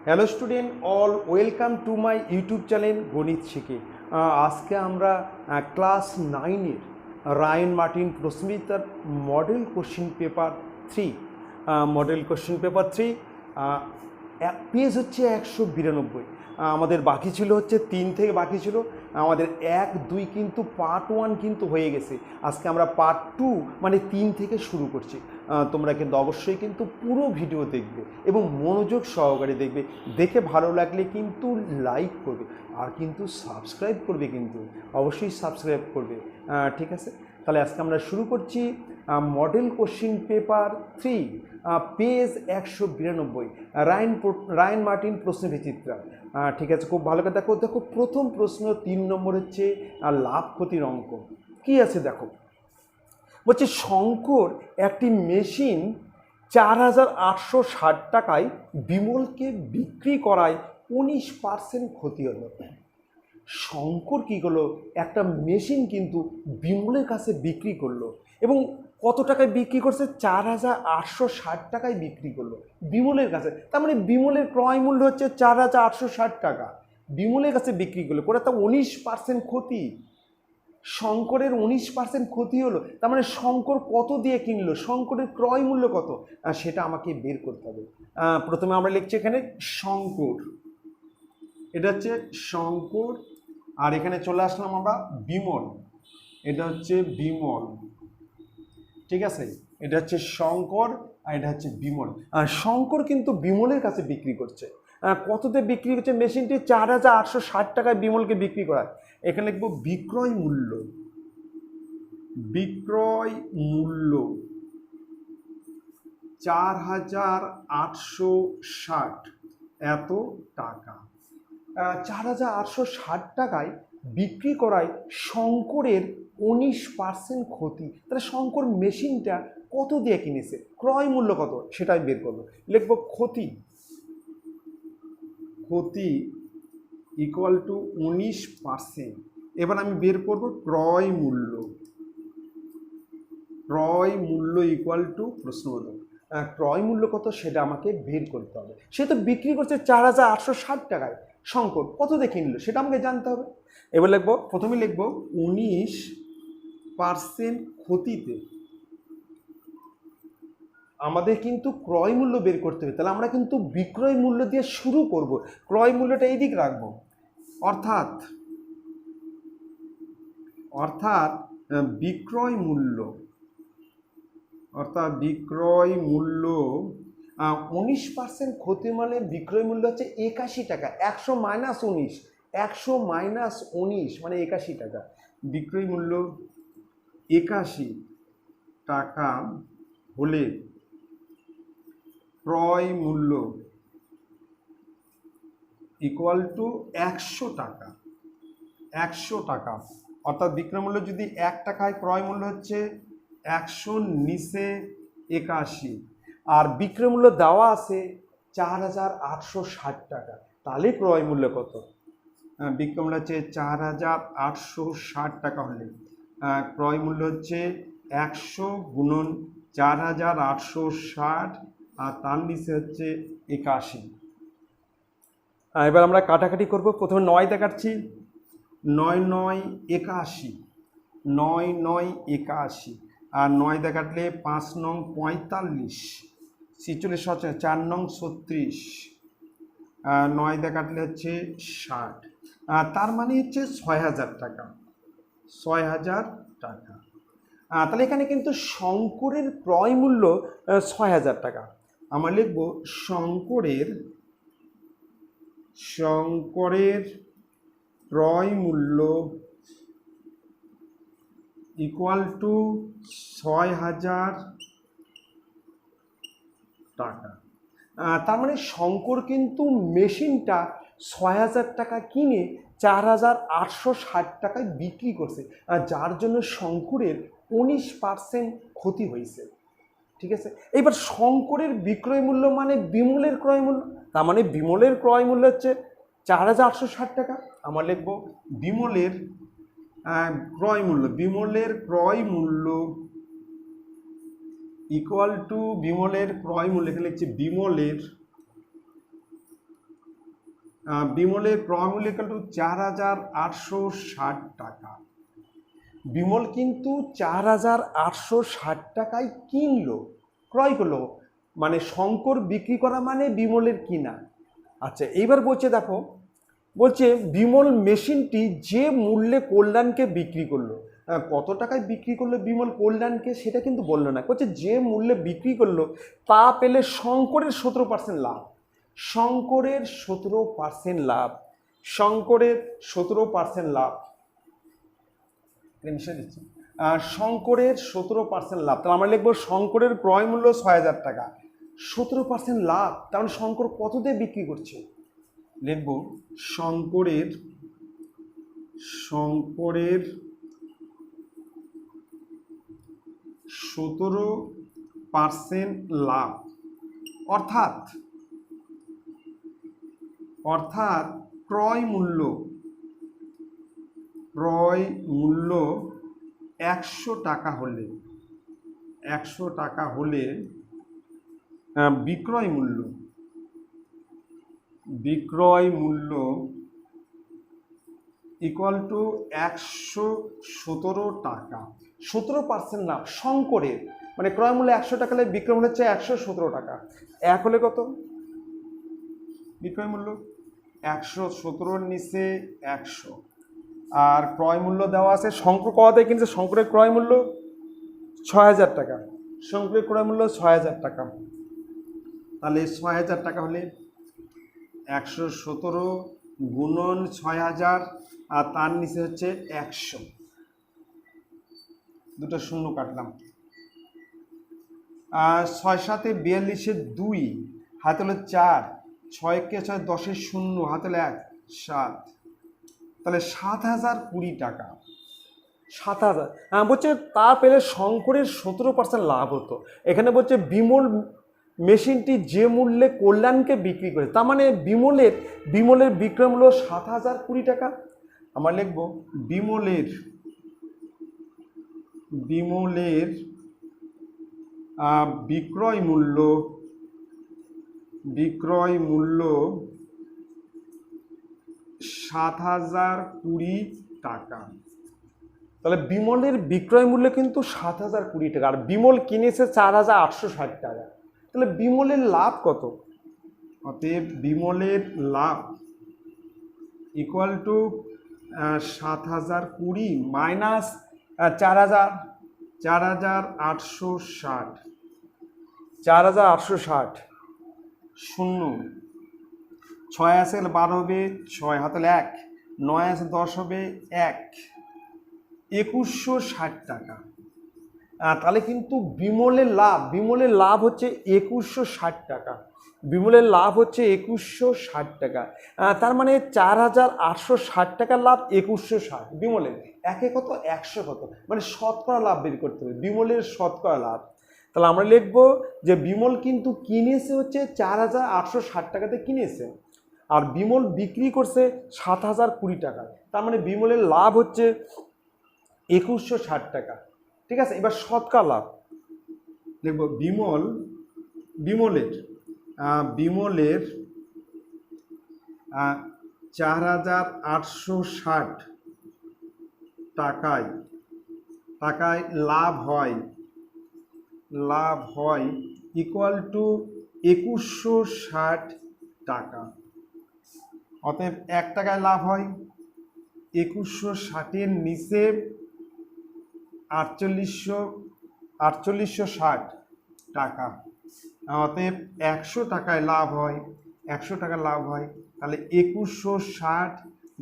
Hello student all, welcome to my YouTube channel গণিত শিখে। আজকে আমরা ক্লাস 9-এর রায়ান মার্টিন প্রশ্নবিদ্যার মডেল কোশ্চিন পেপার 3 পেজ হচ্ছে 192। আমাদের বাকি ছিল হচ্ছে 3 থেকে বাকি ছিল আমাদের 1-2 কিন্তু পার্ট 1 কিন্তু হয়ে গেছে। আজকে আমরা পার্ট 2 মানে 3 থেকে শুরু করছি। তোমরা কিন্তু অবশ্যই কিন্তু পুরো ভিডিও দেখবে এবং মনোযোগ সহকারে দেখবে। দেখে ভালো লাগলে কিন্তু লাইক করবে আর কিন্তু সাবস্ক্রাইব করবে, কিন্তু অবশ্যই সাবস্ক্রাইব করবে। ঠিক আছে, তাহলে আজকে আমরা শুরু করছি model question paper 3 page 192 Ray and Martin প্রশ্নবিচিত্রা। ঠিক আছে, খুব ভালো করে দেখো। দেখো প্রথম প্রশ্ন 3 নম্বর হচ্ছে লাভ ক্ষতির অঙ্ক। কি আছে দেখো, বলছে শঙ্কর একটি মেশিন 4,860 টাকায় বিমলকে বিক্রি করায় 19% ক্ষতি হলো। শঙ্কর কী করলো, একটা মেশিন কিন্তু বিমলের কাছে বিক্রি করলো এবং কত টাকায় বিক্রি করছে? 4,860 টাকায় বিক্রি করলো বিমলের কাছে। তার মানে বিমলের ক্রয় মূল্য হচ্ছে 4,860 টাকা, বিমলের কাছে বিক্রি করলো, করে তা 19% ক্ষতি। শঙ্করের 19% ক্ষতি হলো, তার মানে শঙ্কর কত দিয়ে কিনলো, শঙ্করের ক্রয় মূল্য কত, সেটা আমাকে বের করতে হবে। প্রথমে আমরা লিখছি এখানে শঙ্কর, এটা হচ্ছে শঙ্কর, আর এখানে চলে আসলাম আমরা বিমল, এটা হচ্ছে বিমল। ঠিক আছে, এটা হচ্ছে শঙ্কর আর এটা হচ্ছে বিমল। শঙ্কর কিন্তু বিমলের কাছে বিক্রি করছে, কততে বিক্রি করছে? মেশিনটি 4,860 টাকায় বিমলকে বিক্রি করায়। এখানে লিখবো বিক্রয় মূল্য, বিক্রয় মূল্য 4,860 এত টাকা। 4,860 টাকায় বিক্রি করায় শঙ্করের 19% ক্ষতি। তাহলে শঙ্কর মেশিনটা কত দিয়ে কিনেছে, ক্রয় মূল্য কত সেটাই বের করবো। লিখবো ক্ষতি, ক্ষতি ইকুয়াল টু 19%। এবার আমি বের করব ক্রয় মূল্য, ক্রয় মূল্য ইকুয়াল টু প্রশ্নবোধক, ক্রয় মূল্য কত সেটা আমাকে বের করতে হবে। সে তো বিক্রি করছে 4,860 টাকায়, শঙ্কর কত দিয়ে কিনলো সেটা আমাকে জানতে হবে। এবার লিখবো, প্রথমে লিখবো 19% ক্ষতিতে আমাদের কিন্তু ক্রয় মূল্য বের করতে হবে। তাহলে আমরা কিন্তু বিক্রয় মূল্য দিয়ে শুরু করব, ক্রয় মূল্যটা এই দিক রাখবো। অর্থাৎ বিক্রয় মূল্য, অর্থাৎ বিক্রয় মূল্য 19% ক্ষতি মানে বিক্রয় মূল্য হচ্ছে 81 টাকা। 100 মাইনাস 19, 100 মাইনাস 19 মানে 81 টাকা। বিক্রয় মূল্য 81 টাকা হলে ক্রয় মূল্য ইকুয়াল টু 100 টাকা, 100 টাকা। অর্থাৎ বিক্রয় মূল্য যদি 1 টাকায়, ক্রয় মূল্য হচ্ছে 100 নিচে 81, আর বিক্রয় মূল্য দেওয়া আছে 4,860 টাকা। তাহলে ক্রয় মূল্য কত? বিক্রয় মূল্য হচ্ছে 4,860 টাকা হলে ক্রয় মূল্য হচ্ছে 100 গুণন 4,860 আর তার নিচে হচ্ছে 81। এবার আমরা কাটাকাটি করব। প্রথমে 9 দেখাচ্ছি, 9 9 81, 9 9 81, আর 9 দেখাটলে 5 নং 45, 46 হচ্ছে 4 নং 36, 9 দেখাটলে হচ্ছে 60, তার মানে হচ্ছে 6,000 টাকা, 6,000 টাকা। তাহলে এখানে কিন্তু শঙ্করের ক্রয় মূল্য 6,000 টাকা। আমরা লিখব শঙ্করের ক্রয় মূল্য ইকুয়াল টু 6,000 টাকা। তার মানে শঙ্কর কিন্তু মেশিনটা 6,000 টাকা কিনে 4,860 টাকায় বিক্রি করছে, যার জন্য শঙ্করের 19% ক্ষতি হয়েছে। ঠিক আছে, এবার শঙ্করের বিক্রয় মূল্য মানে বিমলের ক্রয় মূল্য, তার মানে বিমলের ক্রয় মূল্য হচ্ছে 4,860 টাকা। আমরা লিখব বিমলের ক্রয় মূল্য, বিমলের ক্রয় মূল্য ইকুয়াল টু বিমলের ক্রয় মূল্য, এখানে লিখছি বিমলের বিমলের ক্রয় মূল্য ইকুয়াল টু 4,860 টাকা। বিমল কিন্তু 4,860 টাকায় কিনলো, ক্রয় করলো, মানে শঙ্কর বিক্রি করা মানে বিমলের কিনা। আচ্ছা এইবার বলছে দেখো, বলছে বিমল মেশিনটি যে মূল্যে কল্যাণকে বিক্রি করলো, কত টাকায় বিক্রি করলো বিমল কল্যাণকে সেটা কিন্তু বললো না, বলছে যে মূল্যে বিক্রি করলো তা পেলে শঙ্করের 17% লাভ। শঙ্করের 17% লাভ, শঙ্করের 17% লাভ, মিশিয়ে দিচ্ছি, শঙ্করের 17% লাভ। তাহলে আমরা লিখবো শঙ্করের ক্রয় মূল্য 6,000 টাকা, 17% লাভ, তার মানে শঙ্কর কত দিয়ে বিক্রি করছে, লিখব শঙ্করের 17% লাভ, অর্থাৎ ক্রয় মূল্য 100 টাকা হলে বিক্রয় মূল্য ইকুয়াল টু 117 টাকা, 17% লাভ শঙ্করের, মানে ক্রয় মূল্য 100 টাকা হলে বিক্রয় মূল্য হচ্ছে 117 টাকা। এক হলে কত বিক্রয় মূল্য, 117 নিচে 100, আর ক্রয় মূল্য দেওয়া আছে শঙ্কর কত কিনছে, শঙ্করের ক্রয় মূল্য 6,000 টাকা, শঙ্করের ক্রয় মূল্য 6,000 টাকা। তাহলে 6,000 টাকা হলে 117 গুণন 6,000, আর তার নিচে হচ্ছে 100, দুটো শূন্য কাটলাম, 6 7 42 2, হাতে হলো 4, 6 কে 6 10 0, হাতে হলো 1 7, তাহলে 7,020 টাকা, 7,000। বলছে তা পেলে শঙ্করের 17% লাভ হতো। এখানে বলছে বিমল মেশিনটি যে মূল্যে কল্যাণকে বিক্রি করে, তার মানে বিমলের বিক্রয় মূল্য 7,020 টাকা। আমরা লিখব বিমলের বিক্রয় মূল্য 7,020 টাকা। তাহলে বিমলের বিক্রয় মূল্য কিন্তু 7,020 টাকা, আর বিমল কিনেছে 4,860 টাকা। তাহলে বিমলের লাভ কত? অতএব বিমলের লাভ ইকুয়াল টু 7,020 মাইনাস 4,860, 4,860 শূন্য, 6 আছে 12 হবে 6, হাতে 1, 9 আছে 10 হবে 1, 2,160 টাকা। তাহলে কিন্তু বিমলের লাভ হচ্ছে 2,160 টাকা, বিমলের লাভ হচ্ছে 2,160 টাকা। তার মানে 4,860 টাকার লাভ 2,160 বিমলের, একে কত 100 কত, মানে শতকরা লাভ বের করতে হবে, বিমলের শতকরা লাভ। তাহলে আমরা লিখবো যে বিমল কিন্তু কিনেছে হচ্ছে 4,860 টাকাতে কিনেছে, আর বিমল বিক্রি করছে 7,020 টাকা, তার মানে বিমলের লাভ হচ্ছে 2,160 টাকা। ঠিক আছে, এবার শতকরা লাভ দেখব বিমলের 4,860 টাকায় লাভ হয় ইকুয়াল টু 2,160 টাকা। অতএব 1 টাকায় লাভ হয়, 2,160-এর নিচে 4,860 টাকা, অতএব 100 টাকায় লাভ হয়, 100 টাকা লাভ হয়। তাহলে 2,160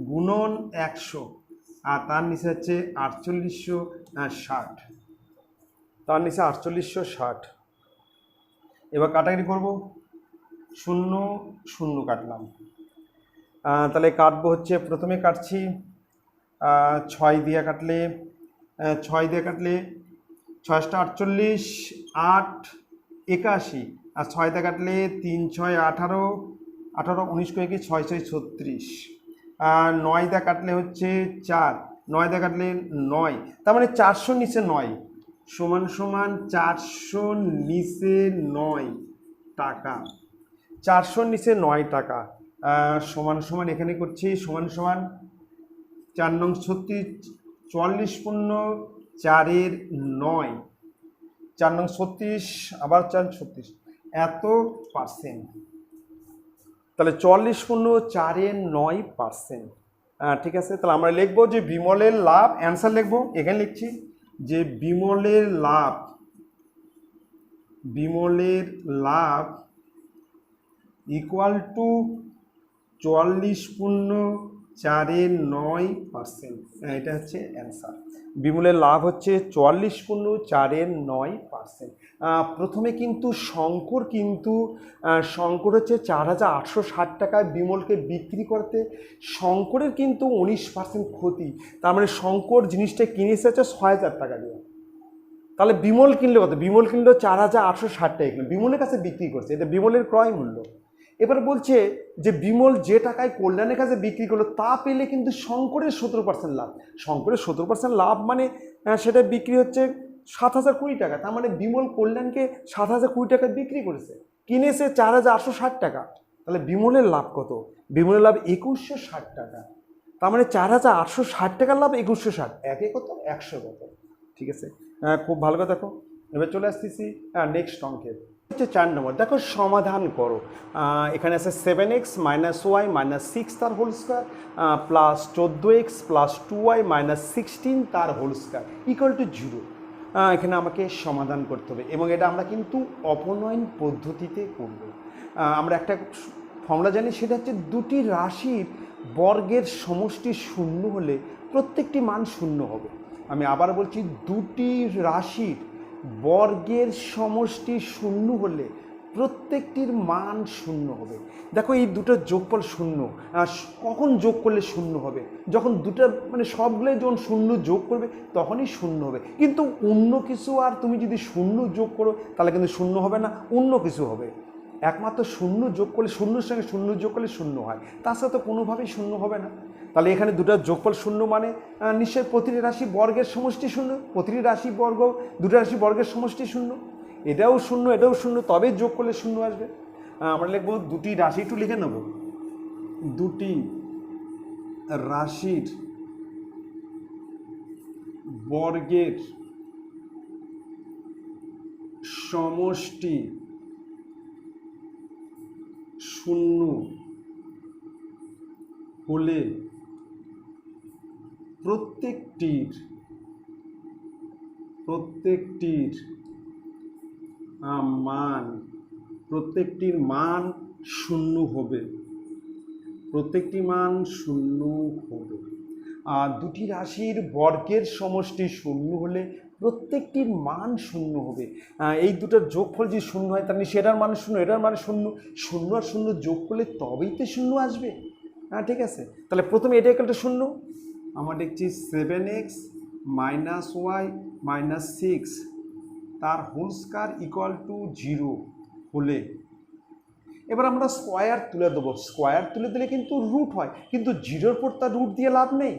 গুণন 100, আর তার নিচে হচ্ছে 4,860, তার নিচে 4,860। এবার কাটাকাটি করব, 0 0 কাটলাম। তাহলে কাটবো হচ্ছে, প্রথমে কাটছি 6 দিয়ে কাটলে 6 48, 8 81, আর 6 দিয়ে কাটলে 3 6 18, 19 কে 6 6 36, 9 দিয়ে কাটলে হচ্ছে 4, 9 দিয়ে কাটলে 9, তার মানে 400 নিচে 9 সমান 400 নিচে 9 টাকা, 400 নিচে 9 টাকা। সমান সমান এখানে করছি সমান সমান 4 নং 36 44.4/9 4 নং 36 আবার 4 36 এত পার্সেন্ট, তাহলে 44.4/9%। ঠিক আছে, তাহলে আমরা লিখবো যে বিমলের লাভ, অ্যান্সার লিখবো এখানে লিখছি যে বিমলের লাভ ইকুয়াল টু 44.4/9%। এটা হচ্ছে অ্যান্সার। বিমলের লাভ হচ্ছে 44.4/9%। প্রথমে কিন্তু শঙ্কর হচ্ছে 4,860 টাকায় বিমলকে বিক্রি করতে, শঙ্করের কিন্তু 19% ক্ষতি। তার মানে শঙ্কর জিনিসটা কিনেছে হচ্ছে 6,000 টাকা দিয়ে। তাহলে বিমল কিনলে কত? বিমল কিনলো 4,860 টাকা কিনলো, বিমলের কাছে বিক্রি করছে, এটা বিমলের ক্রয় মূল্য। এবার বলছে যে বিমল যে টাকায় কল্যাণের কাছে বিক্রি করলো তা পেলে কিন্তু শঙ্করের 17% লাভ। শঙ্করের 17% লাভ মানে সেটা বিক্রি হচ্ছে 7,020 টাকা। তার মানে বিমল কল্যাণকে 7,020 টাকায় বিক্রি করেছে, কিনেছে 4,860 টাকা। তাহলে বিমলের লাভ কত? বিমলের লাভ 2,160 টাকা। তার মানে 4,860 টাকার লাভ 2,160, একে কত? 100 কত। ঠিক আছে, খুব ভালো করে দেখো। এবার চলে আসতেছি নেক্সট অঙ্কের হচ্ছে 4 নম্বর। দেখো সমাধান করো। এখানে আছে 7x - y - 6 তার whole square plus 14x + 2y - 16 তার হোল স্কয়ার ইকুয়াল টু 0। এখানে আমাকে সমাধান করতে হবে এবং এটা আমরা কিন্তু অপনয়ন পদ্ধতিতে করব। আমরা একটা ফর্মুলা জানি, সেটা হচ্ছে দুটি রাশির বর্গের সমষ্টি শূন্য হলে প্রত্যেকটি মান শূন্য হবে। আমি আবার বলছি, দুটি রাশির বর্গের সমষ্টি শূন্য হলে প্রত্যেকটির মান শূন্য হবে। দেখো এই দুটোর যোগফল শূন্য, কখন যোগ করলে শূন্য হবে? যখন দুটো মানে সবগুলোই যখন শূন্য যোগ করবে তখনই শূন্য হবে। কিন্তু অন্য কিছু আর তুমি যদি শূন্য যোগ করো তাহলে কিন্তু শূন্য হবে না, অন্য কিছু হবে। একমাত্র শূন্য যোগ করলে, শূন্যর সঙ্গে শূন্য যোগ করলে শূন্য হয়, তার সাথে কোনোভাবেই শূন্য হবে না। তাহলে এখানে দুটার যোগফল শূন্য মানে নিশ্চয়ই প্রতিটি রাশি বর্গের সমষ্টি শূন্য, প্রতিটি রাশি বর্গ দুটো রাশি বর্গের সমষ্টি শূন্য, এটাও শূন্য এটাও শূন্য, তবে যোগ করলে শূন্য আসবে। আমরা লিখবো দুটি রাশি, একটু লিখে নেব, দুটি রাশির বর্গের সমষ্টি শূন্য হলে প্রত্যেকটির মান শূন্য হবে, প্রত্যেকটি মান শূন্য হবে। আর দুটি রাশির বর্গের সমষ্টি শূন্য হলে প্রত্যেকটির মান শূন্য হবে। এই দুটোর যোগফল যদি শূন্য হয় তাহলে সেটার মান শূন্য, এটার মান শূন্য, শূন্য আর শূন্য যোগ করলে তবেই তো শূন্য আসবে। ঠিক আছে, তাহলে প্রথমে এটা একটা শূন্য, আমরা দেখছি 7x - y - 6 তার হোল স্কয়ার ইকুয়াল টু 0 হলে, এবার আমরা স্কোয়ার তুলে দেবো। স্কোয়ার তুলে দিলে কিন্তু রুট হয়, কিন্তু 0-র পর তার রুট দিয়ে লাভ নেই।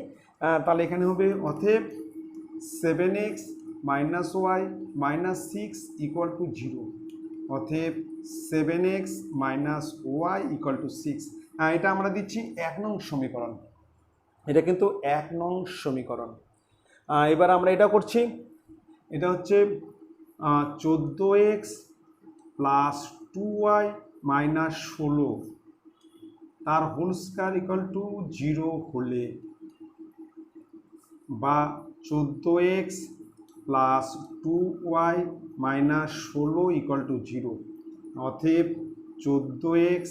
তাহলে এখানে হবে অতএব 7x - y - 6 ইকুয়াল টু 0, অতএব 7x - y ইকুয়াল টু 6। এটা আমরা দিচ্ছি 1 নং সমীকরণ, এটা কিন্তু 1 নং সমীকরণ। এবার আমরা এটা করছি, এটা হচ্ছে 14x + 2y - 16 তার হোল স্কয়ার ইকুয়াল টু 0 হলে, বা 14x + 2y - 16 ইকুয়াল টু 0, অতএব 14x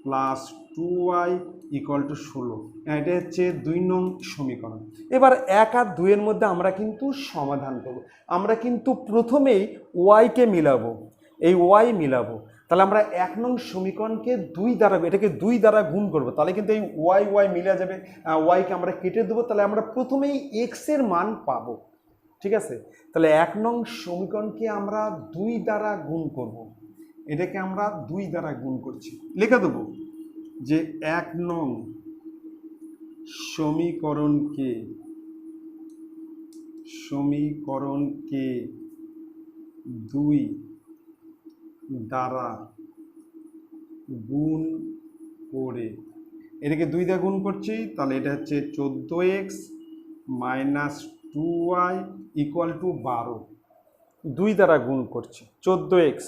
+ 2y ইকুয়াল টু 16। এটা হচ্ছে 2 নং সমীকরণ। এবার 1 আর 2 এর মধ্যে আমরা কিন্তু সমাধান করব। আমরা কিন্তু প্রথমেই ওয়াইকে মিলাবো, এই ওয়াই মিলাবো। তাহলে আমরা 1 নং সমীকরণকে 2 দ্বারা, এটাকে 2 দ্বারা গুণ করবো, তাহলে কিন্তু এই ওয়াই ওয়াই মিলে যাবে, ওয়াইকে আমরা কেটে দেবো, তাহলে আমরা প্রথমেই এক্স এর মান পাবো। ঠিক আছে, তাহলে 1 নং সমীকরণকে আমরা 2 দ্বারা গুণ করব, এটাকে আমরা 2 দ্বারা গুণ করছি, লিখে দেবো যে 1 নং সমীকরণকে 2 দ্বারা গুণ করে এটাকে 2 দিয়ে গুণ করছি, তাহলে এটা হচ্ছে 14x minus 2y equal to 12। 2 দ্বারা গুণ করছি 14x,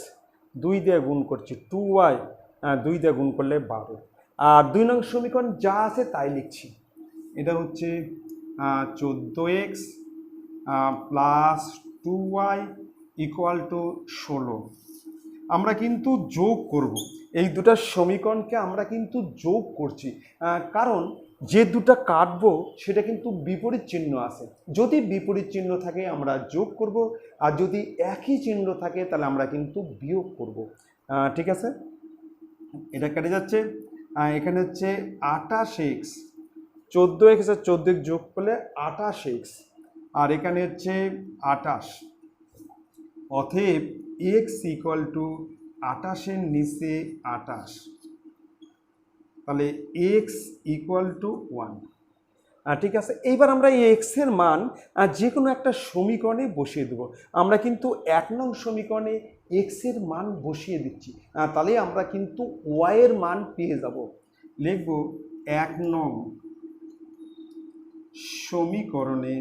2 দিয়ে গুণ করছি 2y, 2 দিয়ে গুণ করলে 12। আর 2 নং সমীকরণ যা আছে তাই লিখছি। এটা হচ্ছে 14x plus 2y equal to 16। আমরা কিন্তু যোগ করব, এই দুটা সমীকরণকে আমরা কিন্তু যোগ করছি, কারণ যে দুটা কাটবো সেটা কিন্তু বিপরীত চিহ্ন আছে। যদি বিপরীত চিহ্ন থাকে আমরা যোগ করব, আর যদি একই চিহ্ন থাকে তাহলে আমরা কিন্তু বিয়োগ করব। ঠিক আছে, এটা কেটে যাচ্ছে। এখানে হচ্ছে 28x, 14x আর 14x যোগ করলে 28x, আর এখানে হচ্ছে 28। অতএব x ইকুয়াল টু 28-এর নিচে 28, তাহলে x ইকুয়াল টু 1। ঠিক আছে, এইবার আমরা এই এক্স এর মান যে কোনো একটা সমীকরণে বসিয়ে দেব। আমরা কিন্তু 1 নং সমীকরণে এক্স এর মান বসিয়ে দিচ্ছি, তাহলে আমরা কিন্তু ওয়াই এর মান পেয়ে যাব। লিখব 1 নং সমীকরণে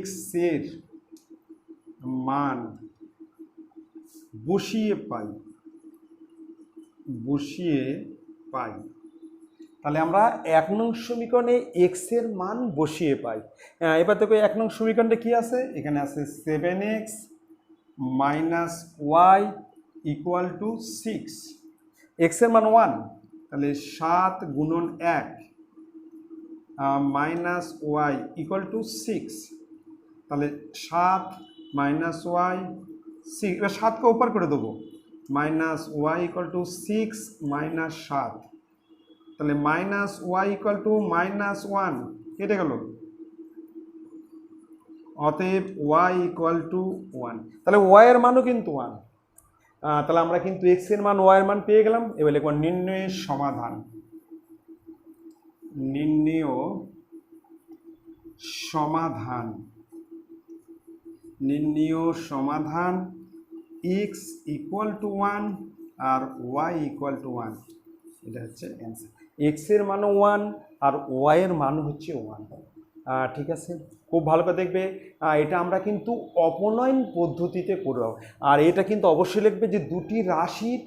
x এর মান বসিয়ে পাই। তাহলে আমরা 1 নং সমীকরণে এক্স এর মান বসিয়ে পাই। এবার দেখো 1 নং সমীকরণটা কি আছে, এখানে আছে 7x minus Y equal to 6। X এর মান 1, তাহলে 7 গুণন 1 মাইনাস ওয়াই ইকুয়াল টু 6। তাহলে 7 মাইনাস ওয়াই 6, এবার 7কে ওপার করে দেবো, minus Y equal to 6 minus 7, তাহলে minus Y equal to minus 1 কেটে গেল। অতএব ওয়াই ইকুয়াল টু 1। তাহলে ওয়াই এর মানও কিন্তু 1। তাহলে আমরা কিন্তু এক্স এর মান ওয়াই এর মান পেয়ে গেলাম। এবার লিখব নির্ণয়ের সমাধান। নির্ণয় সমাধান x ইকুয়াল টু 1 আর y ইকুয়াল টু 1, এটা হচ্ছে অ্যান্সার। এক্স এর মানও 1 আর ওয়াই এর মানও হচ্ছে 1। ঠিক আছে, খুব ভালো করে দেখবে। এটা আমরা কিন্তু অপনয়ন পদ্ধতিতে করব, আর এটা কিন্তু অবশ্যই লিখবে যে দুটি রাশির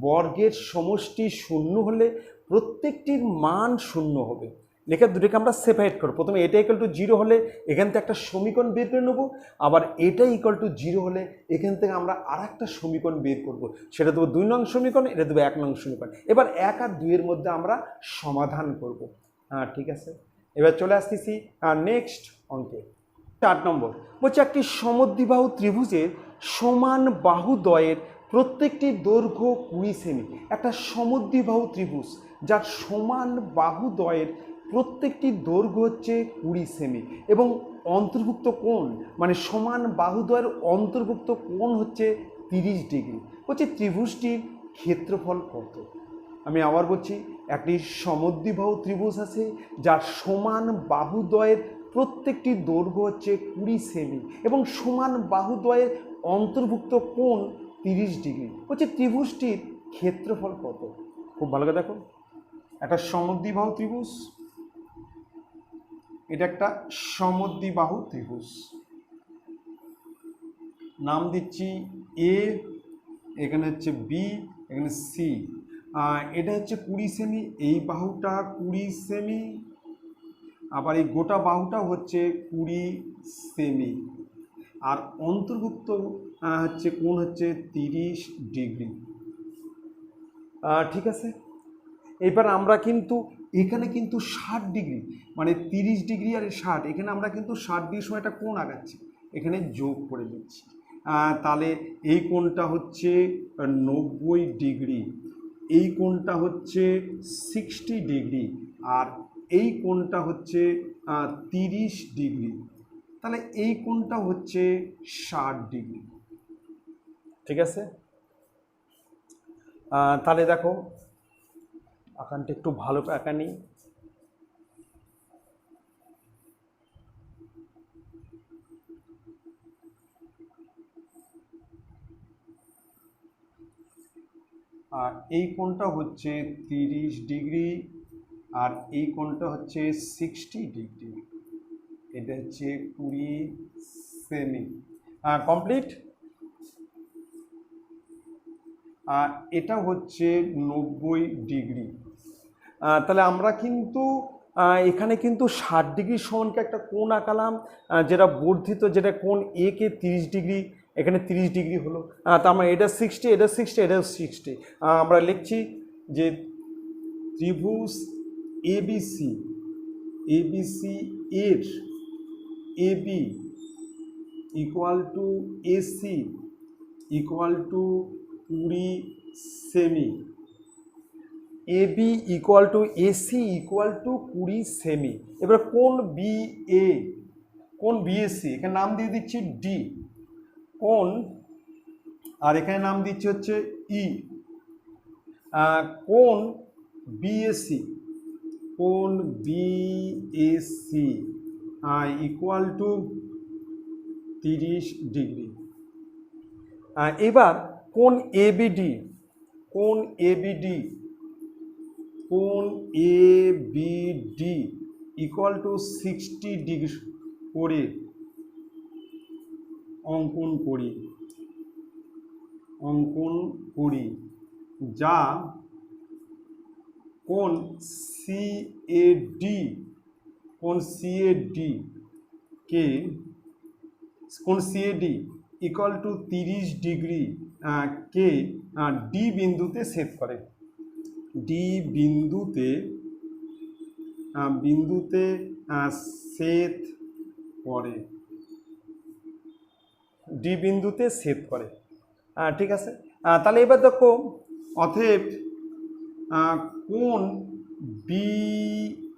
বর্গের সমষ্টি শূন্য হলে প্রত্যেকটির মান শূন্য হবে। লেখা দুটোকে আমরা সেপারেট করব। প্রথমে এটা ইকুয়াল টু 0 হলে এখান থেকে একটা সমীকরণ বের করে নেবো, আবার এটা ইকুয়াল টু 0 হলে এখান থেকে আমরা আর একটা সমীকরণ বের করব। সেটা দেবো 2 নং সমীকরণ, এটা দেবো 1 নং সমীকরণ। এবার 1 আর 2 এর মধ্যে আমরা সমাধান করব। ঠিক আছে, এবার চলে আসতেছি নেক্সট অঙ্কে। 4 নম্বর বলছে একটি সমদ্বিবাহু ত্রিভুজের সমান বাহুদ্বয়ের প্রত্যেকটি দৈর্ঘ্য 20 সেমি। একটা সমদ্বিবাহু ত্রিভুজ যার সমান বাহুদ্বয়ের প্রত্যেকটি দৈর্ঘ্য হচ্ছে 20 সেমি এবং অন্তর্ভুক্ত কোণ মানে সমান বাহুদ্বয়ের অন্তর্ভুক্ত কোণ হচ্ছে 30 ডিগ্রি। বলছে ত্রিভুজটির ক্ষেত্রফল কত? আমি আবার বলছি, একটি সমদ্বিবাহু ত্রিভুজ আছে যার সমান বাহুদ্বয়ের প্রত্যেকটি দৈর্ঘ্য হচ্ছে 20 সেমি এবং সমান বাহুদ্বয়ের অন্তর্ভুক্ত কোণ 30 ডিগ্রি। বলছে ত্রিভুজটির ক্ষেত্রফল কত? খুব ভালো করে দেখো, একটা সমদ্বিবাহু ত্রিভুজ, এটা একটা সমদ্বিবাহু ত্রিভুজ, নাম দিচ্ছি এ, এখানে হচ্ছে বি, এখানে সি। এটা হচ্ছে 20 সেমি, এই বাহুটা 20 সেমি, আবার এই গোটা বাহুটা হচ্ছে 20 সেমি, আর অন্তর্ভুক্ত হচ্ছে কোণ হচ্ছে 30 ডিগ্রি। ঠিক আছে, এবার আমরা কিন্তু এখানে কিন্তু 60 ডিগ্রি মানে 30 ডিগ্রি আর 60, এখানে আমরা কিন্তু 60 ডিগ্রি সময় একটা কোণ আগাচ্ছি, এখানে যোগ করে দিচ্ছি। তাহলে এই কোণটা হচ্ছে 90 ডিগ্রি, এই কোণটা হচ্ছে 60 ডিগ্রি, আর এই কোণটা হচ্ছে 30 ডিগ্রি, তাহলে এই কোণটা হচ্ছে 60 ডিগ্রি। ঠিক আছে, তাহলে দেখো আঁকানটা একটু ভালো করে আঁকা নিই। আর এই কোণটা হচ্ছে 30 ডিগ্রি, আর এই কোণটা হচ্ছে 60 ডিগ্রি। এটা হচ্ছে 20 সেমি। কমপ্লিট। আর এটা হচ্ছে 90 ডিগ্রি। তাহলে আমরা কিন্তু এখানে কিন্তু 60 ডিগ্রি সমানকে একটা কোণ আঁকালাম, যেটা বর্ধিত, যেটা কোণ এ কে 30 ডিগ্রি, এখানে 30 ডিগ্রি হলো। তার মানে এটা 60, এটা 60, এটা 60। আমরা লিখছি যে ত্রিভুজ এবিসি, এবিসি এর AB equal to AC equal to 20 সেমি। AB equal to AC equal to 20 সেমি। এবার কোন বি এ, কোন বিএসসি, এখানে নাম দিয়ে দিচ্ছি ডি কোন, আর এখানে নাম দিচ্ছি হচ্ছে ই। কোন বিএসসি, কোন বিএসসি ইকুয়াল টু 30 ডিগ্রি। এবার কোন এবিডি, কোন এবিডি, কোন এবিডি ইকুয়াল টু 60 ডিগ্রি করে অঙ্কন করি, যা কোন সিএডি, কোন সিএডি কে, কোন সিএডি ইকুয়াল টু 30 ডিগ্রি কে ডি বিন্দুতে ছেদ করে। ডি বিন্দুতে ছেদ করে, ডি বিন্দুতে ছেদ করে। ঠিক আছে। তাহলে এবার দেখো, অতএব কোন বিএডি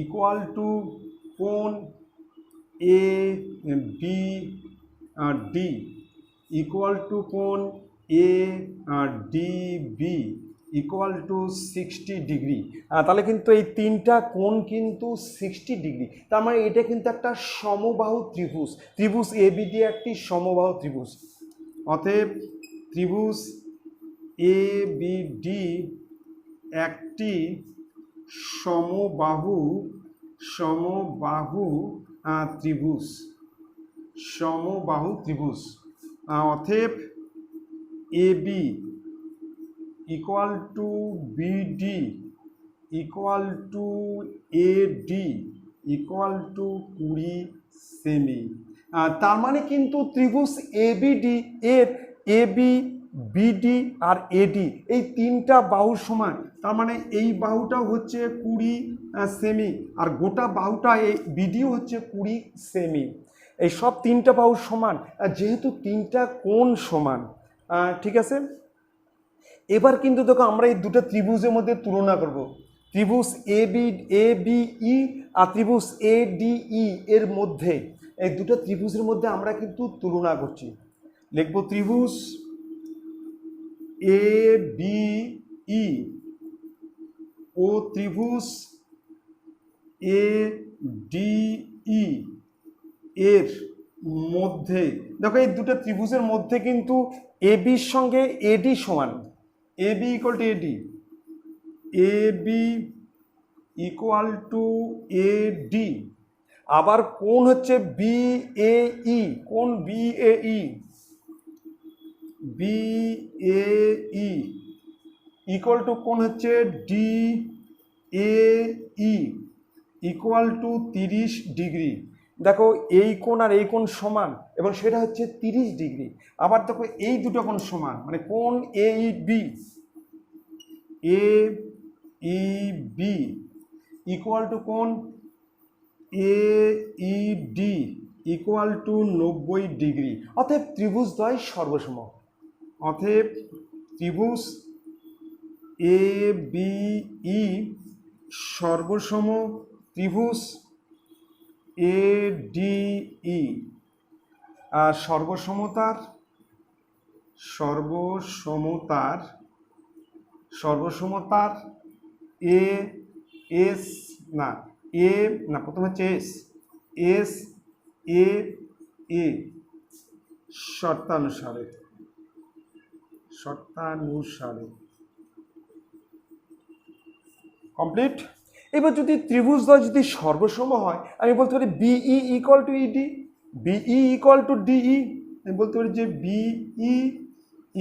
ইকুয়াল টু কোন এবিডি ইকুয়াল টু কোন এডিবি ইকুয়াল টু 60 ডিগ্রি। তাহলে কিন্তু এই তিনটা কোণ কিন্তু 60 ডিগ্রি। তার মানে এটা কিন্তু একটা সমবাহু ত্রিভুজ। ত্রিভুজ এবিডি একটি সমবাহু ত্রিভুজ। অতএব ত্রিভুজ এবিডি একটি সমবাহু ত্রিভুজ, সমবাহু ত্রিভুজ। অতএব AB equal to BD equal to AD equal to 20 সেমি। তার মানে কিন্তু ত্রিভুজ এবিডি এর এবি, বিডি আর এডি এই তিনটা বাহুর সমান। তার মানে এই বাহুটা হচ্ছে 20 সেমি, আর গোটা বাহুটা এই বিডিও হচ্ছে 20 সেমি। এই সব তিনটা বাহুর সমান, যেহেতু তিনটা কোণ সমান। ঠিক আছে। এবার কিন্তু দেখো আমরা এই দুটো ত্রিভুজের মধ্যে তুলনা করব। ত্রিভুজ এবিই আর ত্রিভুজ এডিই এর মধ্যে, এই দুটো ত্রিভুজের মধ্যে আমরা কিন্তু তুলনা করছি। লিখব ত্রিভুজ এবিই ও ত্রিভুজ এডিই এর মধ্যে, দেখো এই দুটো ত্রিভুজের মধ্যে কিন্তু এবির সঙ্গে এডি সমান, AB equal to AD, AB equal to AD. আবার কোণ হচ্ছে বিএই, কোণ বিএই, বিএই ইকুয়াল টু কোণ হচ্ছে ডিএই ইকুয়াল টু 30 ডিগ্রি। দেখো এই কোণ আর এই কোণ সমান, এবং সেটা হচ্ছে 30 ডিগ্রি। আবার দেখো এই দুটো কোণ সমান, মানে কোণ এইবি, এইবি ইকুয়াল টু কোণ এইডি ইকুয়াল টু 90 ডিগ্রি। অতএব ত্রিভুজদ্বয় সর্বসম। অতএব ত্রিভুজ এবিই সর্বসম ত্রিভুজ এডিই। আর সর্বসমতার এ এস না এ না প্রথম হচ্ছে এস এ শর্তানুসারে শর্তানুসারে। কমপ্লিট। এবার যদি ত্রিভুজদ্বয় যদি সর্বসম হয়, আমি বলতে পারি BE equal to ED, BE equal to DE. আমি বলতে পারি যে বিই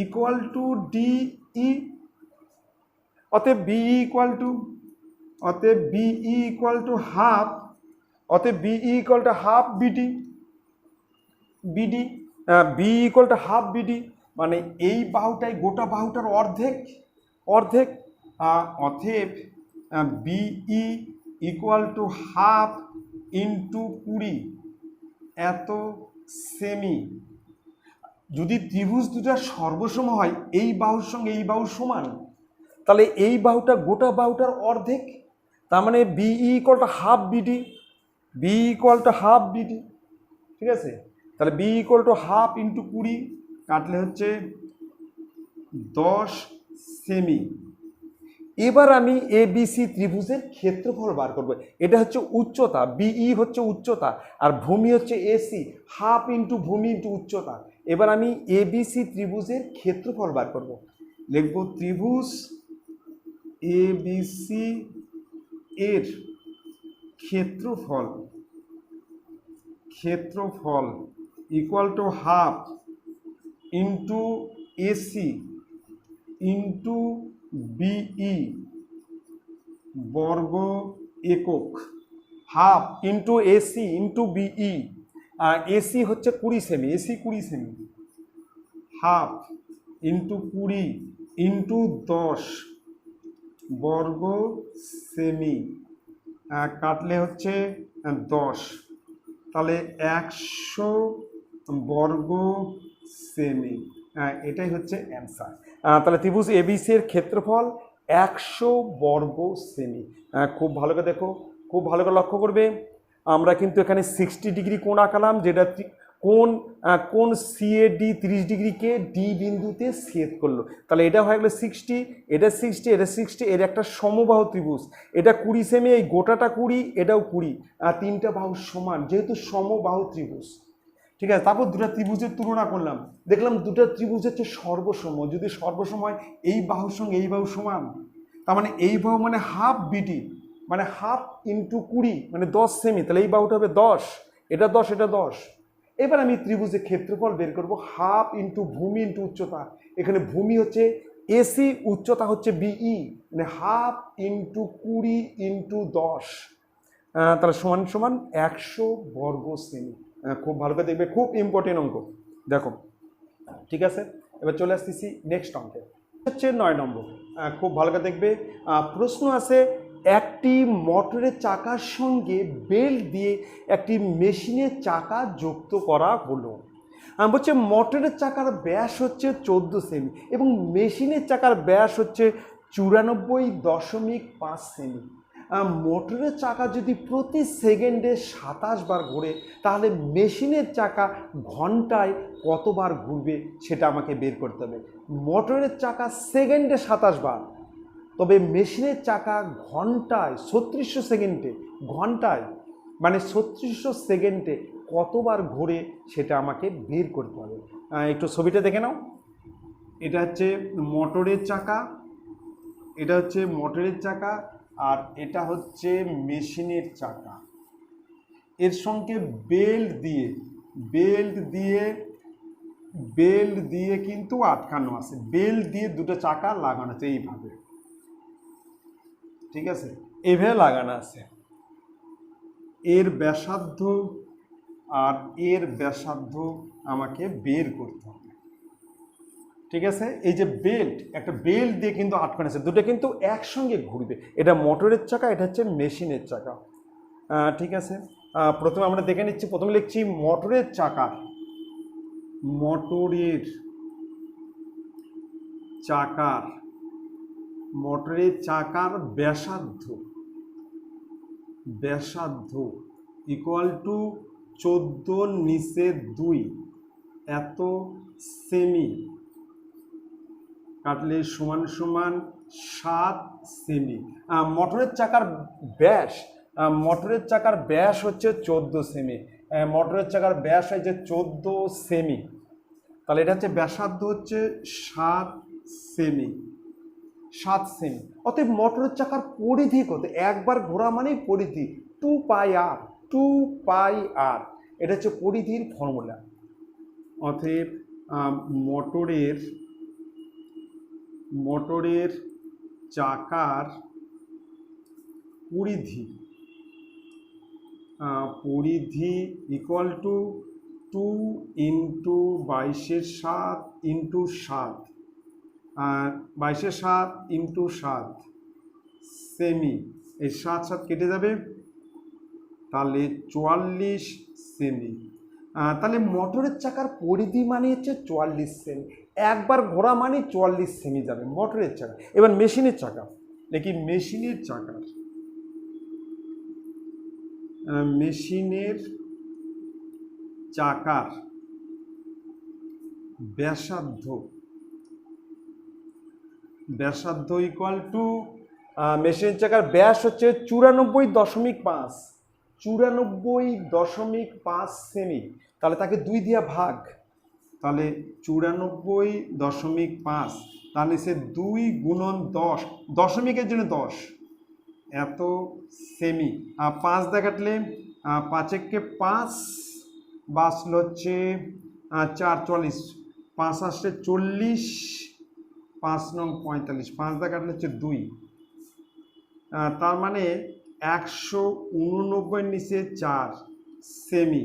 ইকুয়াল টু ডিই। অতএব বিই ইকুয়াল টু হাফ, অতএব BE equal to half BD, BE equal to half BD, মানে এই বাহুটাই গোটা বাহুটার অর্ধেক। অর্ধেক। অতএব BE equal to half into 20 এত সেমি। যদি ত্রিভুজ দুটা সর্বসম হয়, এই বাহুর সঙ্গে এই বাহু সমান, তাহলে এই বাহুটা গোটা বাহুটার অর্ধেক, তার মানে BE equal to half BD, BE equal to half BD. ঠিক আছে, তাহলে BE equal to half into 20, কাটলে হচ্ছে 10 সেমি। এবার আমি এবিসি ত্রিভুজের ক্ষেত্রফল বার করব। এটা হচ্ছে উচ্চতা, বিই হচ্ছে উচ্চতা, আর ভূমি হচ্ছে এসি, হাফ ইন্টু ভূমি ইন্টু উচ্চতা। এবার আমি এবিসি ত্রিভুজের ক্ষেত্রফল বার করব। লিখব ত্রিভুজ এবিসি এর ক্ষেত্রফল equal to half into AC into BE বর্গ একক। Half into AC into BE, AC হচ্ছে 20 সেমি, এসি 20 সেমি। হাফ ইন্টু 20 ইন্টু 10 বর্গ সেমি, কাটলে হচ্ছে 10, তাহলে 100 বর্গ সেমি। এটাই হচ্ছে অ্যান্সার। তাহলে ত্রিভুজ এবিসি এর ক্ষেত্রফল 100 বর্গ সেমি। খুব ভালো করে দেখো, খুব ভালো করে লক্ষ্য করবে। আমরা কিন্তু এখানে 60 ডিগ্রি কোণ আঁকালাম, যেটা কোণ সিএডি 30 ডিগ্রিকে ডি বিন্দুতে ছেদ করলো। তাহলে এটা হয়ে গেলো 60, এটা 60, এটা 60, এর একটা সমবাহু ত্রিভুজ। এটা 20 সেমি, এই গোটাটা 20, এটাও 20, তিনটা বাহু সমান, যেহেতু সমবাহু ত্রিভুজ। ঠিক আছে, তারপর দুটো ত্রিভুজের তুলনা করলাম, দেখলাম দুটো ত্রিভুজ হচ্ছে সর্বসম। যদি সর্বসম হয়, এই বাহুর সঙ্গে এই বাহু সমান, তার মানে এই বাহু মানে হাফ বিডি, মানে হাফ ইন্টু 20 মানে 10 সেমি, তাহলে এই বাহুটা হবে 10, এটা 10, এটা 10। এবার আমি ত্রিভুজের ক্ষেত্রফল বের করব, হাফ ইন্টু ভূমি ইন্টু উচ্চতা। এখানে ভূমি হচ্ছে এসি, উচ্চতা হচ্ছে বিই, মানে হাফ ইন্টু 20 ইন্টু 10, তাহলে সমান সমান 100 বর্গ সেমি। খুব ভালো করে দেখবে, খুব ইম্পর্টেন্ট অঙ্ক। দেখো, ঠিক আছে, এবার চলে আসতেছি নেক্সট অঙ্কে, হচ্ছে 9 নম্বর। খুব ভালো করে দেখবে, প্রশ্ন আছে একটি মোটরের চাকার সঙ্গে বেল্ট দিয়ে একটি মেশিনের চাকা যুক্ত করা হলো। বলছে মোটরের চাকার ব্যাস হচ্ছে 14 সেমি এবং মেশিনের চাকার ব্যাস হচ্ছে 94.5 সেমি। মোটরের চাকা যদি প্রতি সেকেন্ডে 27 বার ঘোরে, তাহলে মেশিনের চাকা ঘন্টায় কতবার ঘুরবে সেটা আমাকে বের করতে হবে। মোটরের চাকা সেকেন্ডে 27 বার, তবে মেশিনের চাকা ঘন্টায় 3600 সেকেন্ডে, ঘন্টায় মানে 3600 সেকেন্ডে কতবার ঘোরে সেটা আমাকে বের করতে হবে। একটু ছবিটা দেখে নাও। এটা হচ্ছে মোটরের চাকা, এটা হচ্ছে মোটরের চাকা, আর এটা হচ্ছে মেশিনের চাকা। এর সঙ্গে বেল্ট দিয়ে কিন্তু আটকানো আছে, বেল্ট দিয়ে দুটো চাকা লাগানো আছে এইভাবে। ঠিক আছে, এইভাবে লাগানো আছে। এর ব্যাসার্ধ আর এর ব্যাসার্ধ আমাকে বের করতে হবে। ঠিক আছে, এই যে বেল্ট, একটা বেল্ট দিয়ে কিন্তু আটকানো আছে, দুটো কিন্তু একসঙ্গে ঘুরবে। এটা মোটরের চাকা, এটা হচ্ছে মেশিনের চাকা। ঠিক আছে, প্রথমে আমরা দেখে নিচ্ছি। প্রথমে লিখছি মোটরের চাকার ব্যাসার্ধ ইকুয়াল টু 14/2 এত সেমি, কাটলে সমান সমান 7 সেমি। মোটরের চাকার ব্যাস হচ্ছে 14 সেমি। মোটরের চাকার ব্যাস হচ্ছে 14 সেমি, তাহলে এটা হচ্ছে ব্যাসার্ধ হচ্ছে 7 সেমি, 7 সেমি। অতএব মোটরের চাকার পরিধি কত? একবার ঘোরা মানেই পরিধি, 2πr, 2πr। এটা হচ্ছে পরিধির ফর্মুলা। অতএব মোটরের চাকার পরিধি equal to 2 into 22/7 into 7, 22/7 into 7 semi. এই 7 কেটে যাবে, তাহলে 44 সেমি। তাহলে মোটরের চাকার পরিধি মানে হচ্ছে 44 সেমি, একবার ঘোরা মানে 44 সেমি যাবে মোটরের চাকা। এবার মেশিনের চাকা দেখি, মেশিনের চাকার ব্যাসার্ধ ইকুয়াল টু, মেশিনের চাকার ব্যাস হচ্ছে 94.5, 94.5 সেমি। তাহলে তাকে 2 দিয়ে ভাগ, তাহলে 94.5, তাহলে সে 2 গুণন 10, দশমিকের জন্য 10, এত সেমি। 5 দিয়ে কাটলে 5 একে 5, বাসল হচ্ছে 4, 44, 5 আসছে 40, 5 নং 45, 5 দিয়ে কাটলে হচ্ছে 2। তার মানে 189 নিচে 4 সেমি।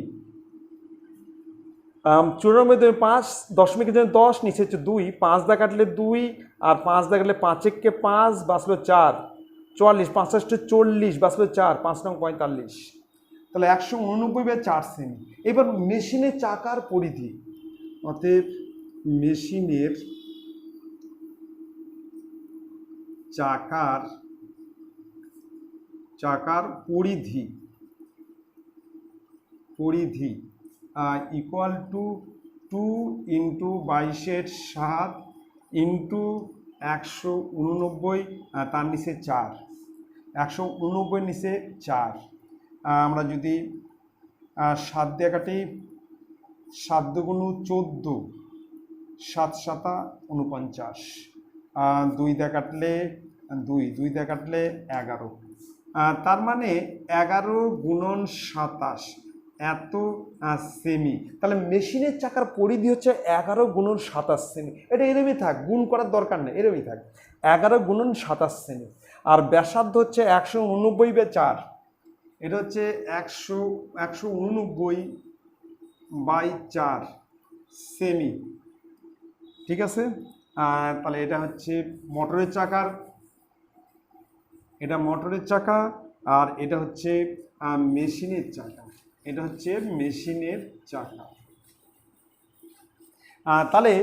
94.5, দশমিকের জন্য 10, নিচে হচ্ছে 2, 5 দিয়ে কাটলে 2, আর 5 দিয়ে কাটলে 5 একে 5, বাসলো 4, 44, 5 আসছে 40, বাসলো 4, 5 নং 45। তাহলে 189/4 সেমি। এবার মেশিনের চাকার পরিধি, অতএব মেশিনের চাকার পরিধি ইকুয়াল টু 2 ইন্টু 22/7 ইন্টু 189, তার নিচে 4, 189 নিচে 4। আমরা যদি 7 দিয়ে কাটি, 7 দুগুণ 14, 7 7 49, 2 দিয়ে কাটলে 2 দিয়ে কাটলে 11, তার মানে 11 গুণন 27, এত সেমি। তাহলে মেশিনের চাকার পরিধি হচ্ছে 11 গুণন 27 সেমি। এটা এরমই থাক, গুণ করার দরকার নেই, এরমই থাক, 11 গুণন 27 সেমি। আর ব্যাসার্ধ হচ্ছে 189/4, এটা হচ্ছে 189/4 সেমি। ঠিক আছে, তাহলে এটা হচ্ছে মোটরের চাকা, আর এটা হচ্ছে মেশিনের চাকা। তাহলে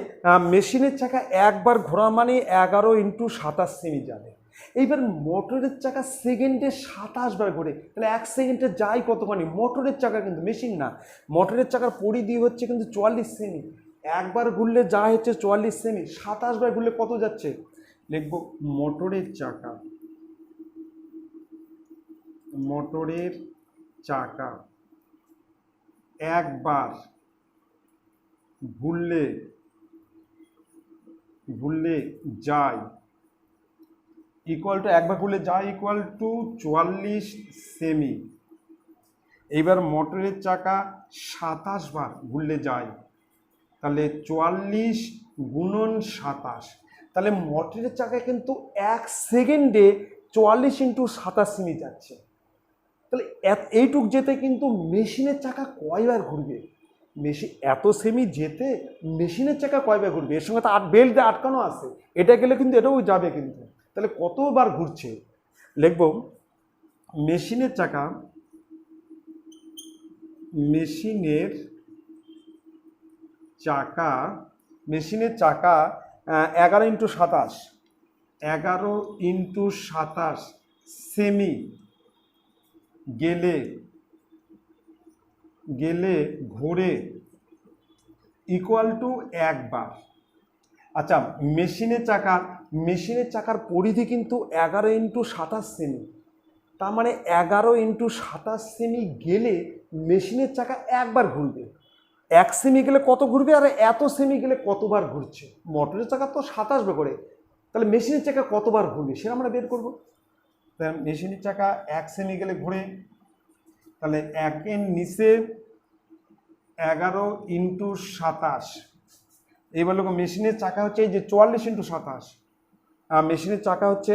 মেশিনের চাকা একবার ঘোরা মানে 11 ইন্টু 27 সেমি যাবে। এইবার মোটরের চাকা সেকেন্ডে 27 বার ঘোরে, তাহলে 1 সেকেন্ডে যায় কতখানি? মোটরের চাকা, কিন্তু মেশিন না। মোটরের চাকার পরিধি হচ্ছে কিন্তু 44 সেমি, একবার ঘুরলে যা হচ্ছে 44 সেমি, 27 বার ঘুরলে কত যাচ্ছে? লিখব মোটরের চাকা একবার ঘুরলে যায় ইকুয়াল টু, একবার ঘুরলে যায় ইকুয়াল টু 44 সেমি। এইবার মোটরের চাকা 27 বার ঘুরলে যায়, তাহলে 44 গুণন 27। তাহলে মোটরের চাকা কিন্তু 1 সেকেন্ডে 44 ইন্টু 27 সেমি যাচ্ছে। তাহলে এইটুক যেতে কিন্তু মেশিনের চাকা কয়বার ঘুরবে? এত সেমি যেতে মেশিনের চাকা কয়বার ঘুরবে? এর সঙ্গে তো বেল্ট দিয়ে আটকানো আছে, এটা গেলে কিন্তু এটাও যাবে কিন্তু। তাহলে কতবার ঘুরছে? লিখব মেশিনের চাকা 11 ইন্টু 27, 11 ইন্টু 27 সেমি গেলে ঘোরে ইকুয়াল টু 1 বার। আচ্ছা, মেশিনের চাকার পরিধি কিন্তু 11 ইন্টু 27 সেমি, তার মানে 11 ইন্টু 27 সেমি গেলে মেশিনের চাকা একবার ঘুরবে। 1 সেমি গেলে কত ঘুরবে আর এত সেমি গেলে কতবার ঘুরছে। মোটরের চাকা তো 27 বার করে, তাহলে মেশিনের চাকা কতবার ঘুরবে সেটা আমরা বের করবো। তাহলে মেশিনের চাকা 1 সেমি গেলে ঘুরে, তাহলে 1-এর নিচে 11 ইন্টু 27। এবার লোক মেশিনের চাকা হচ্ছে এই যে 44 ইন্টু 27, মেশিনের চাকা হচ্ছে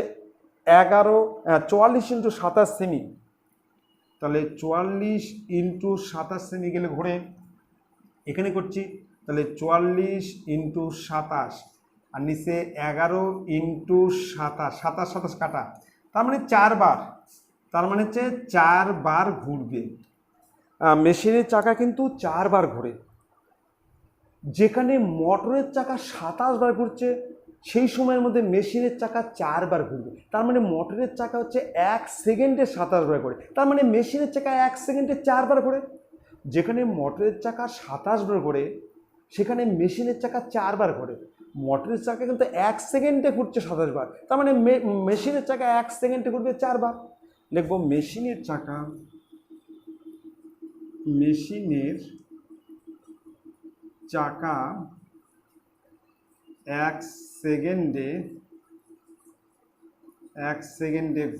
44 ইন্টু 27 সেমি, তাহলে 44 ইন্টু 27 সেমি গেলে ঘুরে। এখানে করছি, তাহলে 44 ইন্টু 27 আর নিচে 11 ইন্টু 27, 27 27 কাটা, তার মানে 4 বার, তার মানে হচ্ছে 4 বার ঘুরবে। মেশিনের চাকা কিন্তু 4 বার ঘুরে। যেখানে মোটরের চাকা 27 বার ঘুরছে, সেই সময়ের মধ্যে মেশিনের চাকা 4 বার ঘুরবে। তার মানে মোটরের চাকা হচ্ছে 1 সেকেন্ডে 27 বার করে, তার মানে মেশিনের চাকা 1 সেকেন্ডে 4 বার ঘোরে। যেখানে মোটরের চাকা 27 বার ঘোরে, সেখানে মেশিনের চাকা 4 বার ঘোরে। মোটরের চাকা কিন্তু 1 সেকেন্ডে ঘুরছে 27 বার, তার মানে মেশিনের চাকা 1 সেকেন্ডে ঘুরবে 4 বার। লিখবো মেশিনের চাকা, মেশিনের চাকা 1 সেকেন্ডে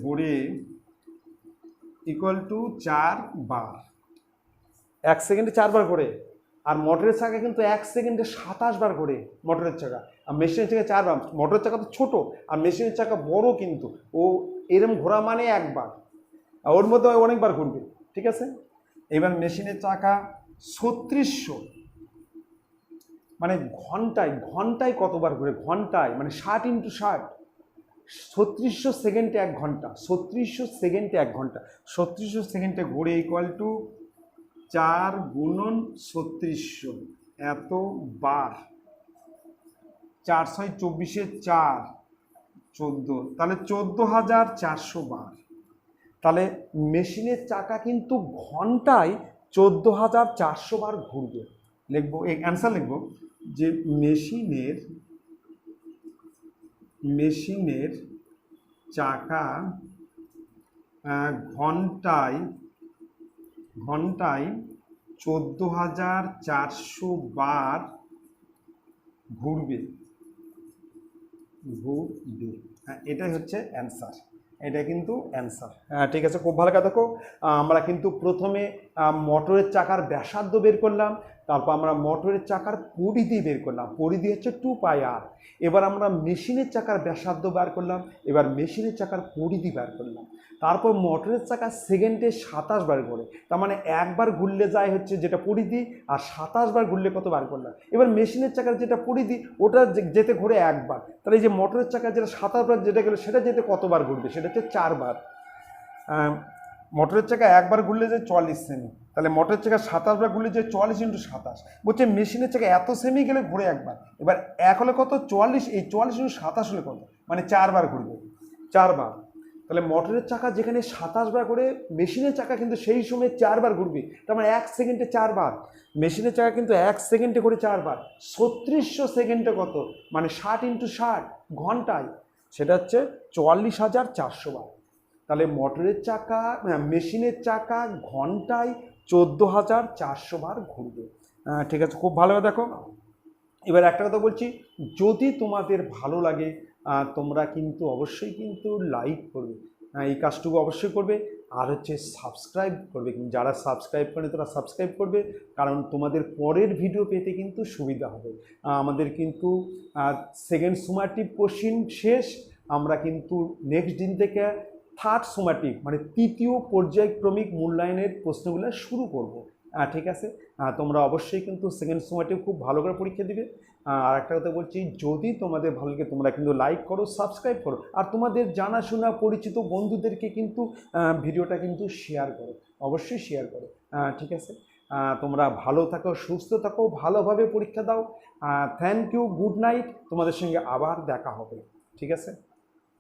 ঘুরে ইকুয়াল টু 4 বার। 1 সেকেন্ডে 4 বার ঘোরে, আর মোটরের চাকা কিন্তু 1 সেকেন্ডে 27 বার ঘোরে মোটরের চাকা, আর মেশিনের চাকা 4 বার। মোটরের চাকা তো ছোট আর মেশিনের চাকা বড়, কিন্তু ও এরম ঘোরা মানে একবার, আর ওর মধ্যে অনেকবার ঘুরবে। ঠিক আছে, এবার মেশিনের চাকা 3600 মানে ঘন্টায় কতবার ঘুরে, ঘন্টায় মানে 60 ইন্টু 60, 3600 সেকেন্ডে 1 ঘন্টা, 3600 সেকেন্ডে 1 ঘন্টা, 3600 সেকেন্ডে ঘুরে ইকুয়াল টু 4 গুণন 3600 এত বার, 4 6 24 4 14, তাহলে 14400 বার। তাহলে মেশিনের চাকা কিন্তু ঘন্টায় 14400 বার ঘুরবে। লিখবো এই অ্যান্সার, লিখবো যে মেশিনের চাকা ঘন্টায় 14400 বার ঘুরবে। হ্যাঁ, এটাই হচ্ছে অ্যান্সার, এটা কিন্তু অ্যান্সার। হ্যাঁ ঠিক আছে, খুব ভালো কথা। দেখো আমরা কিন্তু প্রথমে মোটরের চাকার ব্যাসার্ধ বের করলাম, তারপর আমরা মোটরের চাকার পরিধি বের করলাম, পরিধি হচ্ছে 2πr। এবার আমরা মেশিনের চাকার ব্যাসার্ধ বার করলাম, এবার মেশিনের চাকার পরিধি বার করলাম। তারপর মোটরের চাকা সেকেন্ডে 27 বার ঘোরে, তার মানে একবার ঘুরলে যায় হচ্ছে যেটা পরিধি, আর 27 বার ঘুরলে কত বার করলাম। এবার মেশিনের চাকার যেটা পরিধি ওটা যেতে ঘুরে একবার, তাহলে এই যে মোটরের চাকা যেটা 27 বার যেটা গেলো সেটা যেতে কতবার ঘুরবে, সেটা হচ্ছে 4 বার। মোটরের চাকা একবার ঘুরলে যায় 44 সেমি, তাহলে মোটরের চাকা 27 বার ঘুরলে যায় 44 ইন্টু 27। বলছে মেশিনের চাকা এত সেমি গেলে ঘুরে একবার, এবার 1 হলে কত 44, এই 44 ইন্টু 27 হলে কত, মানে 4 বার ঘুরবে, 4 বার। তাহলে মোটরের চাকা যেখানে 27 বার করে, মেশিনের চাকা কিন্তু সেই সময় 4 বার ঘুরবে, তার মানে 1 সেকেন্ডে 4 বার। মেশিনের চাকা কিন্তু 1 সেকেন্ডে করে 4 বার, 3600 সেকেন্ডে কত, মানে 60 ইন্টু 60 ঘন্টায়, সেটা হচ্ছে 44400 বার। তাহলে মোটরের চাকা মেশিনের চাকা ঘন্টায় 14400 বার ঘুরবে। ঠিক আছে, খুব ভালো। দেখো এবার একটা কথা বলছি, যদি তোমাদের ভালো লাগে তোমরা কিন্তু অবশ্যই কিন্তু লাইক করবে, এই কাজটুকু অবশ্যই করবে, আর হচ্ছে সাবস্ক্রাইব করবে। যারা সাবস্ক্রাইব করে তারা সাবস্ক্রাইব করবে, কারণ তোমাদের পরের ভিডিও পেতে কিন্তু সুবিধা হবে। আমাদের কিন্তু সেকেন্ড সুমাটিভ কোশ্চিন শেষ, আমরা কিন্তু নেক্সট দিন থেকে থার্ড সুমাটিভ মানে তৃতীয় পর্যায়ক্রমিক মূল্যায়নের প্রশ্নগুলো শুরু করব। ঠিক আছে, তোমরা অবশ্যই কিন্তু সেকেন্ড সুমাটিভ খুব ভালো করে পরীক্ষা দিবে। আর একটা কথা বলছি, যদি তোমাদের ভালো লাগে তোমরা কিন্তু লাইক করো, সাবস্ক্রাইব করো, আর তোমাদের জানাশোনা পরিচিত বন্ধুদেরকে কিন্তু ভিডিওটা কিন্তু শেয়ার করো, অবশ্যই শেয়ার করো। ঠিক আছে, তোমরা ভালো থাকো, সুস্থ থাকো, ভালোভাবে পরীক্ষা দাও। থ্যাংক ইউ, গুড নাইট, তোমাদের সঙ্গে আবার দেখা হবে। ঠিক আছে।